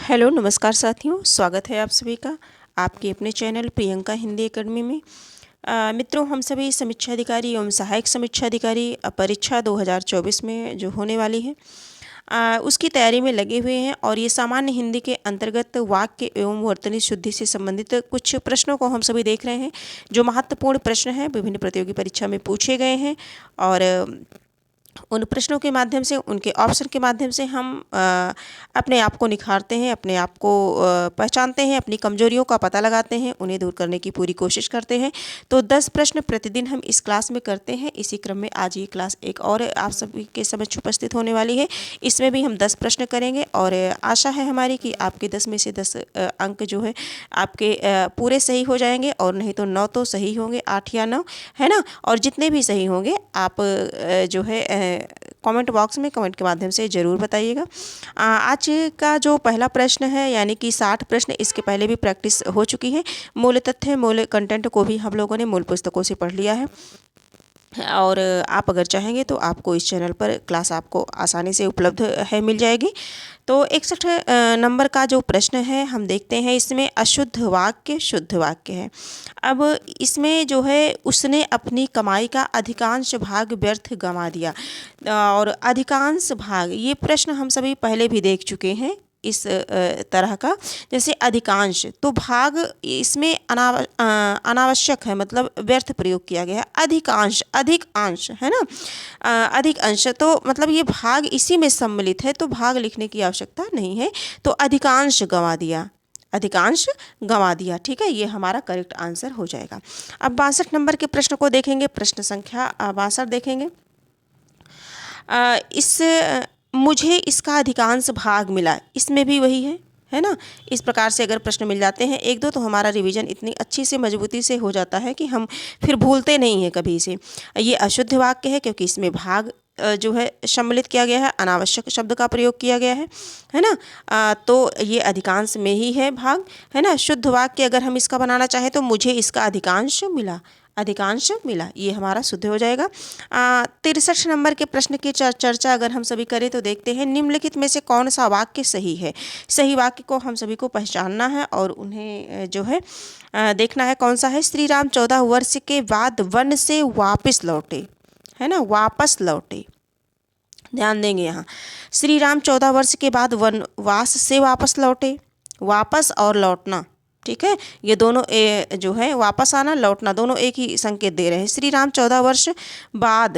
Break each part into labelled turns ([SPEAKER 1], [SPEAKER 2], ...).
[SPEAKER 1] Hello नमस्कार साथियों, स्वागत है आप सभी का आपके अपने चैनल प्रियंका हिंदी एकेडमी में। मित्रों, हम सभी समीक्षा अधिकारी एवं सहायक समीक्षा अधिकारी परीक्षा 2024 में जो होने वाली है उसकी तैयारी में लगे हुए हैं। और ये सामान्य हिंदी के अंतर्गत वाक्य एवं वर्तनी शुद्धि से संबंधित कुछ प्रश्नों को हम सभी देख रहे हैं, जो महत्वपूर्ण प्रश्न हैं, विभिन्न प्रतियोगी परीक्षा में पूछे गए हैं। और उन प्रश्नों के माध्यम से, उनके ऑप्शन के माध्यम से हम अपने आप को निखारते हैं, अपने आप को पहचानते हैं, अपनी कमजोरियों का पता लगाते हैं, उन्हें दूर करने की पूरी कोशिश करते हैं। तो 10 प्रश्न प्रतिदिन हम इस क्लास में करते हैं। इसी क्रम में आज ये क्लास एक और आप सभी के समक्ष उपस्थित होने वाली है। इसमें भी हम 10 प्रश्न करेंगे और आशा है हमारी कि आपके 10 में से 10 अंक जो है आपके पूरे सही हो जाएंगे, और नहीं तो 9 तो सही होंगे, 8 या 9, है ना। और जितने भी सही होंगे आप जो है कमेंट बॉक्स में कमेंट के माध्यम से ज़रूर बताइएगा। आज का जो पहला प्रश्न है, यानी कि 60 प्रश्न, इसके पहले भी प्रैक्टिस हो चुकी है। मूल तथ्य, मूल कंटेंट को भी हम लोगों ने मूल पुस्तकों से पढ़ लिया है। और आप अगर चाहेंगे तो आपको इस चैनल पर क्लास आपको आसानी से उपलब्ध है, मिल जाएगी। तो 61 नंबर का जो प्रश्न है हम देखते हैं, इसमें अशुद्ध वाक्य शुद्ध वाक्य है। अब इसमें जो है, उसने अपनी कमाई का अधिकांश भाग व्यर्थ गंवा दिया। और अधिकांश भाग, ये प्रश्न हम सभी पहले भी देख चुके हैं इस तरह का। जैसे अधिकांश, तो भाग इसमें अनावश्यक है, मतलब व्यर्थ प्रयोग किया गया है। अधिकांश, अधिक अंश, है ना। अधिक अंश, तो मतलब ये भाग इसी में सम्मिलित है, तो भाग लिखने की आवश्यकता नहीं है। तो अधिकांश गंवा दिया, अधिकांश गंवा दिया, ठीक है, ये हमारा करेक्ट आंसर हो जाएगा। अब 62 नंबर के प्रश्न को देखेंगे, प्रश्न संख्या 62 देखेंगे। इस मुझे इसका अधिकांश भाग मिला, इसमें भी वही है ना। इस प्रकार से अगर प्रश्न मिल जाते हैं एक दो, तो हमारा रिवीजन इतनी अच्छी से मजबूती से हो जाता है कि हम फिर भूलते नहीं हैं कभी इसे। ये अशुद्ध वाक्य है, क्योंकि इसमें भाग जो है सम्मिलित किया गया है, अनावश्यक शब्द का प्रयोग किया गया है ना। तो ये अधिकांश में ही है भाग, है ना। शुद्ध वाक्य अगर हम इसका बनाना चाहें तो मुझे इसका अधिकांश मिला, अधिकांश मिला, ये हमारा शुद्ध हो जाएगा। 63 नंबर के प्रश्न की चर्चा अगर हम सभी करें तो देखते हैं, निम्नलिखित में से कौन सा वाक्य सही है। सही वाक्य को हम सभी को पहचानना है और उन्हें जो है देखना है कौन सा है। श्री राम 14 वर्ष के बाद वन से वापस लौटे, है ना, वापस लौटे, ध्यान देंगे यहाँ। श्री राम 14 वर्ष के बाद वनवास से वापस लौटे, वापस और लौटना, ठीक है, ये दोनों जो है वापस आना, लौटना, दोनों एक ही संकेत दे रहे हैं। श्री राम 14 वर्ष बाद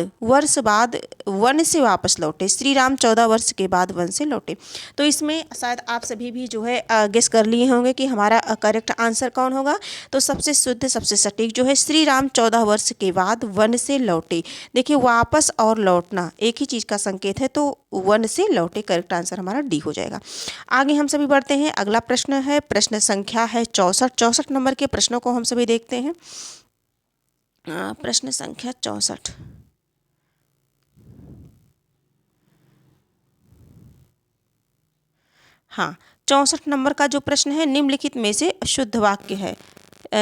[SPEAKER 1] वन से वापस लौटे, श्री राम 14 वर्ष के बाद वन से लौटे। तो इसमें शायद आप सभी भी जो है गेस कर लिए होंगे कि हमारा करेक्ट आंसर कौन होगा। तो सबसे शुद्ध, सबसे सटीक जो है, श्री राम 14 वर्ष के बाद वन से लौटे। देखिए, वापस और लौटना एक ही चीज़ का संकेत है, तो वन से लौटे, करेक्ट आंसर हमारा डी हो जाएगा। आगे हम सभी बढ़ते हैं। अगला प्रश्न है, प्रश्न संख्या है 64 नंबर के प्रश्नों को हम सभी देखते हैं। प्रश्न संख्या 64। हाँ, 64 नंबर का जो प्रश्न है, निम्नलिखित में से शुद्ध वाक्य है।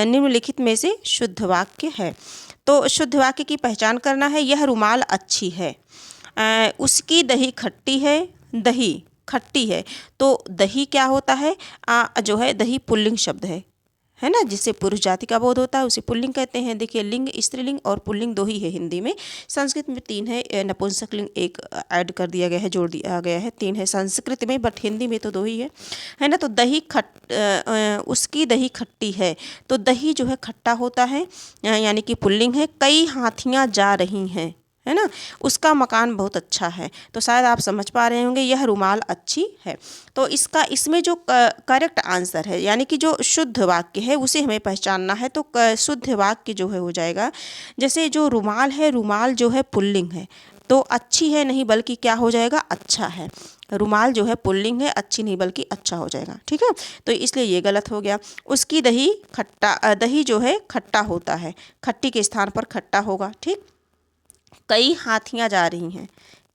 [SPEAKER 1] निम्नलिखित में से शुद्ध वाक्य है। तो शुद्ध वाक्य की पहचान करना है। यह रुमाल अच्छी है, उसकी दही खट्टी है, दही खट्टी है। तो दही क्या होता है, जो है दही पुल्लिंग शब्द है ना, जिससे पुरुष जाति का बोध होता है, उसे पुल्लिंग कहते हैं। देखिए, लिंग, स्त्रीलिंग और पुल्लिंग दो ही है हिंदी में। संस्कृत में 3 है, नपुंसक लिंग एक ऐड कर दिया गया है, जोड़ दिया गया है। 3 है संस्कृत में, बट हिंदी में तो 2 ही है ना। तो दही उसकी दही खट्टी है, तो दही जो है खट्टा होता है, यानी कि पुल्लिंग है। कई हाथियाँ जा रही हैं, है ना, उसका मकान बहुत अच्छा है। तो शायद आप समझ पा रहे होंगे, यह रुमाल अच्छी है। तो इसमें जो करेक्ट आंसर है, यानी कि जो शुद्ध वाक्य है, उसे हमें पहचानना है। तो शुद्ध वाक्य जो है हो जाएगा, जैसे जो रुमाल है, रुमाल जो है पुल्लिंग है, तो अच्छी है नहीं बल्कि क्या हो जाएगा, अच्छा है। रुमाल जो है पुल्लिंग है, अच्छी नहीं बल्कि अच्छा हो जाएगा, ठीक है। तो इसलिए ये गलत हो गया। उसकी दही खट्टा, दही जो है खट्टा होता है, खट्टी के स्थान पर खट्टा होगा, ठीक। कई हाथियाँ जा रही हैं,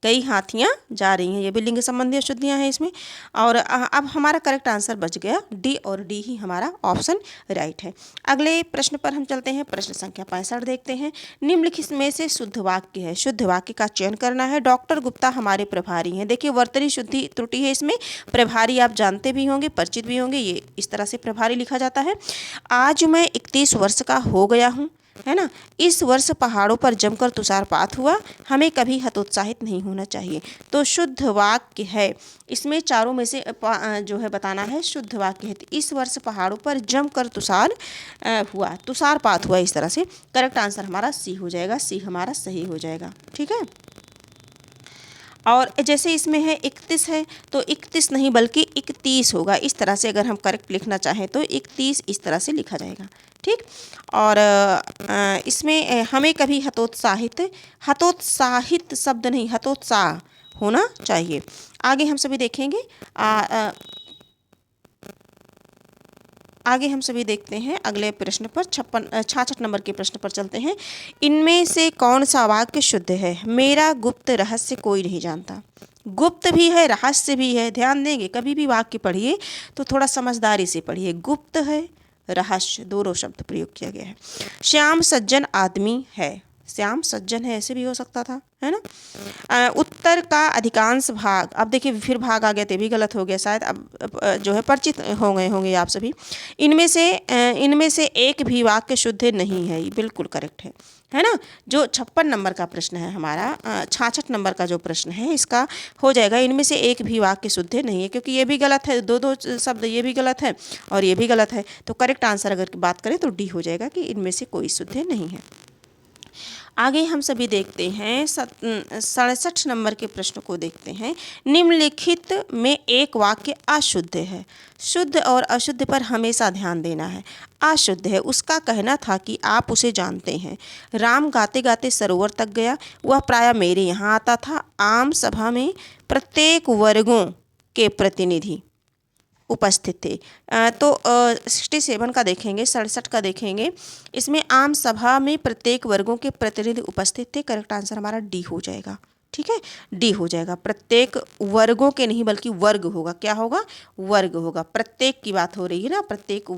[SPEAKER 1] कई हाथियाँ जा रही हैं, ये भी लिंग संबंधी अशुद्धियाँ हैं इसमें। और अब हमारा करेक्ट आंसर बच गया डी, और डी ही हमारा ऑप्शन राइट है। अगले प्रश्न पर हम चलते हैं। प्रश्न संख्या 65 देखते हैं। निम्नलिखित में से शुद्ध वाक्य है, शुद्ध वाक्य का चयन करना है। डॉक्टर गुप्ता हमारे प्रभारी हैं। देखिए वर्तनी शुद्धि त्रुटि है इसमें। प्रभारी आप जानते भी होंगे, परिचित भी होंगे, ये इस तरह से प्रभारी लिखा जाता है। आज मैं 31 वर्ष का हो गया हूँ, है ना। इस वर्ष पहाड़ों पर जमकर तुषारपात हुआ, हमें कभी हतोत्साहित नहीं होना चाहिए। तो शुद्ध वाक्य है, इसमें चारों में से जो है बताना है शुद्ध वाक्य है। तो इस वर्ष पहाड़ों पर जमकर हुआ, तुषारपात हुआ, इस तरह से करेक्ट आंसर हमारा सी हो जाएगा, सी हमारा सही हो जाएगा। ठीक है। और जैसे इसमें है 31 है, तो 31 नहीं बल्कि 31 होगा। इस तरह से अगर हम करेक्ट लिखना चाहें तो 31 इस तरह से लिखा जाएगा। ठीक। और इसमें हमें कभी हतोत्साहित शब्द नहीं, हतोत्साह होना चाहिए। आगे हम सभी देखेंगे। आगे हम सभी देखते हैं अगले प्रश्न पर 66 नंबर के प्रश्न पर चलते हैं। इनमें से कौन सा वाक्य शुद्ध है? मेरा गुप्त रहस्य कोई नहीं जानता। गुप्त भी है, रहस्य भी है। ध्यान देंगे, कभी भी वाक्य पढ़िए तो थोड़ा समझदारी से पढ़िए। गुप्त है, रहस्य, दोनों शब्द प्रयोग किया गया है। श्याम सज्जन आदमी है, श्याम सज्जन है ऐसे भी हो सकता था, है ना। उत्तर का अधिकांश भाग, अब देखिए फिर भाग आ गया तो भी गलत हो गया शायद। अब जो है परिचित हो गए होंगे आप सभी। इनमें से एक भी वाक्य शुद्ध नहीं है, ये बिल्कुल करेक्ट है ना। जो 56 नंबर का प्रश्न है हमारा, 66 नंबर का जो प्रश्न है इसका हो जाएगा इनमें से एक भी वाक्य शुद्ध नहीं है, क्योंकि ये भी गलत है, दो शब्द ये भी गलत है और ये भी गलत है। तो करेक्ट आंसर अगर बात करें तो डी हो जाएगा कि इनमें से कोई शुद्ध नहीं है। आगे हम सभी देखते हैं 67 नंबर के प्रश्न को देखते हैं। निम्नलिखित में एक वाक्य अशुद्ध है। शुद्ध और अशुद्ध पर हमेशा ध्यान देना है। अशुद्ध है, उसका कहना था कि आप उसे जानते हैं। राम गाते गाते सरोवर तक गया, वह प्रायः मेरे यहाँ आता था। आम सभा में प्रत्येक वर्गों के प्रतिनिधि उपस्थित थे। तो 67 का देखेंगे, 67 का देखेंगे। इसमें आम सभा में प्रत्येक वर्गों के प्रतिनिधि उपस्थित थे। करेक्ट आंसर हमारा डी हो जाएगा। ठीक है, डी हो जाएगा। प्रत्येक वर्गों के नहीं बल्कि वर्ग होगा। क्या होगा? वर्ग होगा। प्रत्येक की बात हो रही है ना, प्रत्येक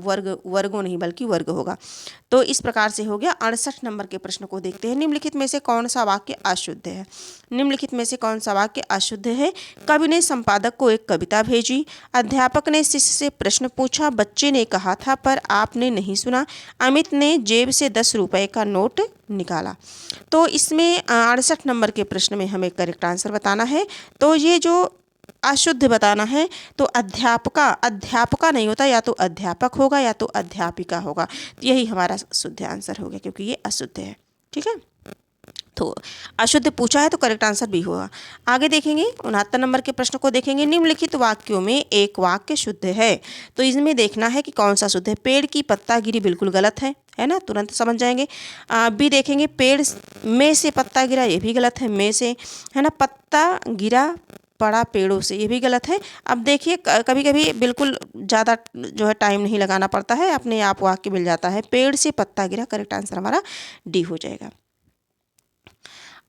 [SPEAKER 1] वर्गों नहीं बल्कि वर्ग होगा। तो इस प्रकार से हो गया। 68 नंबर के प्रश्न को देखते हैं। निम्नलिखित में से कौन सा वाक्य अशुद्ध है? निम्नलिखित में से कौन सा वाक्य अशुद्ध है? कवि ने संपादक को एक कविता भेजी। अध्यापक ने शिष्य से प्रश्न पूछा। बच्चे ने कहा था पर आपने नहीं सुना। अमित ने जेब से 10 रुपए का नोट निकाला। तो इसमें 68 नंबर के प्रश्न में हमें करेक्ट आंसर बताना है। तो ये जो अशुद्ध बताना है तो अध्यापका नहीं होता, या तो अध्यापक होगा या तो अध्यापिका होगा। यही हमारा शुद्ध आंसर होगा क्योंकि ये अशुद्ध है। ठीक है, तो अशुद्ध पूछा है तो करेक्ट आंसर भी होगा। आगे देखेंगे 69 नंबर के प्रश्न को देखेंगे। निम्नलिखित वाक्यों में एक वाक्य शुद्ध है, तो इसमें देखना है कि कौन सा शुद्ध है। पेड़ की पत्ता गिरी बिल्कुल गलत है ना, तुरंत समझ जाएंगे। बी देखेंगे, पेड़ में से पत्ता गिरा, ये भी गलत है। में से, है ना। पत्ता गिरा पड़ा पेड़ों से, ये भी गलत है। अब देखिए कभी कभी बिल्कुल ज़्यादा जो है टाइम नहीं लगाना पड़ता है, अपने आप वाक्य मिल जाता है। पेड़ से पत्ता गिरा, करेक्ट आंसर हमारा डी हो जाएगा।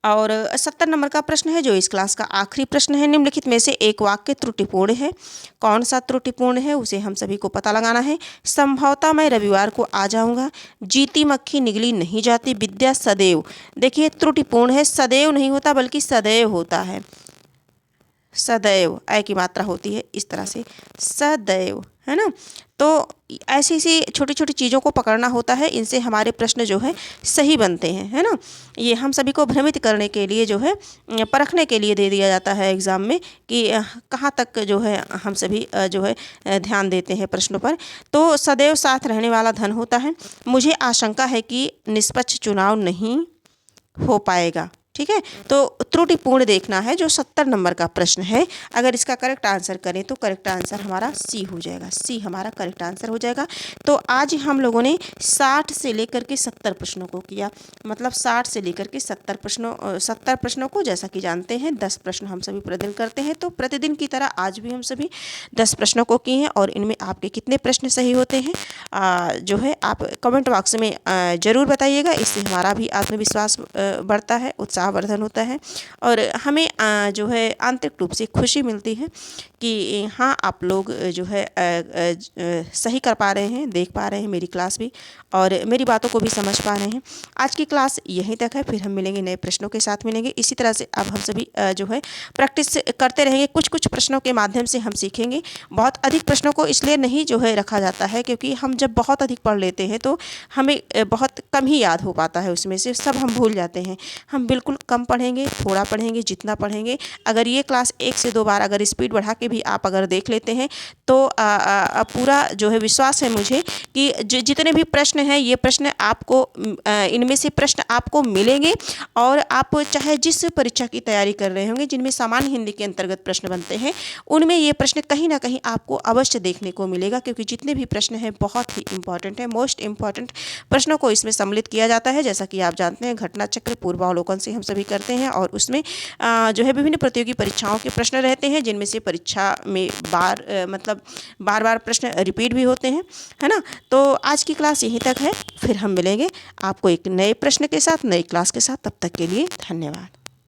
[SPEAKER 1] और 70 नंबर का प्रश्न है जो इस क्लास का आखिरी प्रश्न है। निम्नलिखित में से एक वाक्य त्रुटिपूर्ण है। कौन सा त्रुटिपूर्ण है उसे हम सभी को पता लगाना है। संभवतः मैं रविवार को आ जाऊंगा। जीती मक्खी निगली नहीं जाती। विद्या सदैव, देखिए त्रुटिपूर्ण है, सदैव नहीं होता बल्कि सदैव होता है। सदैव ऐ की मात्रा होती है इस तरह से, सदैव, है ना। तो ऐसी सी छोटी छोटी चीज़ों को पकड़ना होता है, इनसे हमारे प्रश्न जो है सही बनते हैं, है ना। ये हम सभी को भ्रमित करने के लिए जो है, परखने के लिए दे दिया जाता है एग्ज़ाम में कि कहाँ तक जो है हम सभी जो है ध्यान देते हैं प्रश्नों पर। तो सदैव साथ रहने वाला धन होता है। मुझे आशंका है कि निष्पक्ष चुनाव नहीं हो पाएगा। ठीक है, तो त्रुटिपूर्ण देखना है जो 70 नंबर का प्रश्न है। अगर इसका करेक्ट आंसर करें तो करेक्ट आंसर हमारा सी हो जाएगा। सी हमारा करेक्ट आंसर हो जाएगा। तो आज हम लोगों ने 60 से लेकर के 70 प्रश्नों को किया, मतलब 60 से लेकर के 70 प्रश्नों को, जैसा कि जानते हैं 10 प्रश्न हम सभी प्रतिदिन करते हैं। तो प्रतिदिन की तरह आज भी हम सभी 10 प्रश्नों को किए हैं। और इनमें आपके कितने प्रश्न सही होते हैं जो है आप कमेंट बॉक्स में ज़रूर बताइएगा। इससे हमारा भी आत्मविश्वास बढ़ता है, उत्साह उत्साहवर्धन होता है और हमें जो है आंतरिक रूप से खुशी मिलती है कि हाँ, आप लोग जो है सही कर पा रहे हैं, देख पा रहे हैं मेरी क्लास भी और मेरी बातों को भी समझ पा रहे हैं। आज की क्लास यहीं तक है, फिर हम मिलेंगे नए प्रश्नों के साथ मिलेंगे। इसी तरह से अब हम सभी जो है प्रैक्टिस करते रहेंगे। कुछ कुछ प्रश्नों के माध्यम से हम सीखेंगे। बहुत अधिक प्रश्नों को इसलिए नहीं जो है रखा जाता है क्योंकि हम जब बहुत अधिक पढ़ लेते हैं तो हमें बहुत कम ही याद हो पाता है, उसमें से सब हम भूल जाते हैं। हम बिल्कुल कम पढ़ेंगे, थोड़ा पढ़ेंगे, जितना पढ़ेंगे। अगर ये क्लास 1 से 2 बार अगर स्पीड बढ़ा के भी आप अगर देख लेते हैं तो पूरा जो है विश्वास है मुझे कि जितने भी प्रश्न हैं ये प्रश्न आपको इनमें से प्रश्न आपको मिलेंगे और आप चाहे जिस परीक्षा की तैयारी कर रहे होंगे जिनमें सामान्य हिंदी के अंतर्गत प्रश्न बनते हैं उनमें ये प्रश्न कहीं ना कहीं आपको अवश्य देखने को मिलेगा क्योंकि जितने भी प्रश्न हैं बहुत ही इंपॉर्टेंट है। मोस्ट इंपॉर्टेंट प्रश्नों को इसमें सम्मिलित किया जाता है। जैसा कि आप जानते हैं घटना चक्र पूर्वावलोकन से हम सभी करते हैं और उसमें जो है विभिन्न प्रतियोगी परीक्षाओं के प्रश्न रहते हैं जिनमें से परीक्षा में बार बार प्रश्न रिपीट भी होते हैं, है ना। तो आज की क्लास यहीं तक है, फिर हम मिलेंगे आपको एक नए प्रश्न के साथ, नई क्लास के साथ। तब तक के लिए धन्यवाद।